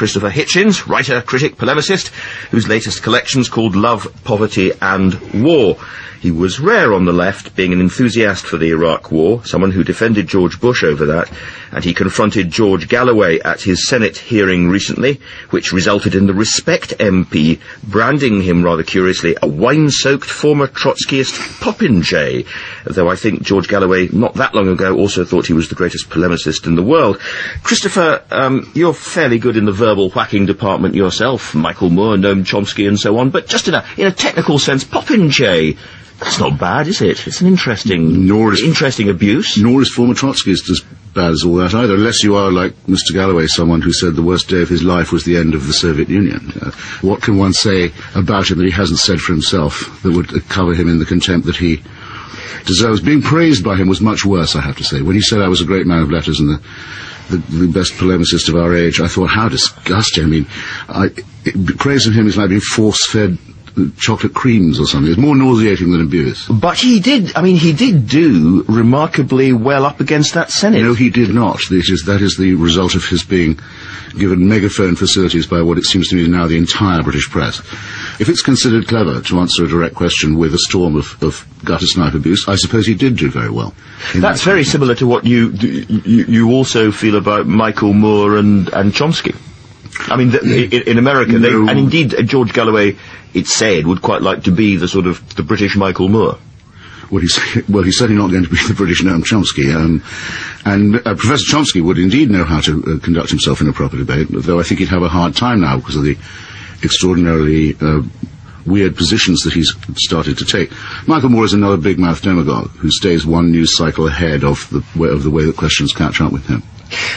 Christopher Hitchens, writer, critic, polemicist, whose latest collection's called Love, Poverty and War. He was rare on the left, being an enthusiast for the Iraq War, someone who defended George Bush over that, and he confronted George Galloway at his Senate hearing recently, which resulted in the Respect MP branding him, rather curiously, a wine-soaked former Trotskyist popinjay, though I think George Galloway, not that long ago, also thought he was the greatest polemicist in the world. Christopher, you're fairly good in the verbal whacking department yourself, Michael Moore, Noam Chomsky and so on, but just in a technical sense, popinjay, that's not bad, is it? It's an interesting abuse. Nor is former Trotskyist as bad as all that either, unless you are, like Mr. Galloway, someone who said the worst day of his life was the end of the Soviet Union. What can one say about him that he hasn't said for himself that would cover him in the contempt that he deserves? Being praised by him was much worse, I have to say. When he said I was a great man of letters and the best polemicist of our age, I thought, how disgusting. I mean, praise of him is like being force-fed chocolate creams or something. It's more nauseating than abuse. But he did do remarkably well up against that Senate. No, he did not. That is the result of his being given megaphone facilities by what it seems to me now the entire British press. If it's considered clever to answer a direct question with a storm of gutter snipe abuse, I suppose he did do very well. That's very similar to what you also feel about Michael Moore and Chomsky. I mean, in America, and indeed George Galloway, it's said, would quite like to be the British Michael Moore. Well, he's certainly not going to be the British Noam Chomsky. Professor Chomsky would indeed know how to conduct himself in a proper debate, though I think he'd have a hard time now because of the extraordinarily weird positions that he's started to take. Michael Moore is another big-mouthed demagogue who stays one news cycle ahead of the way that questions catch up with him.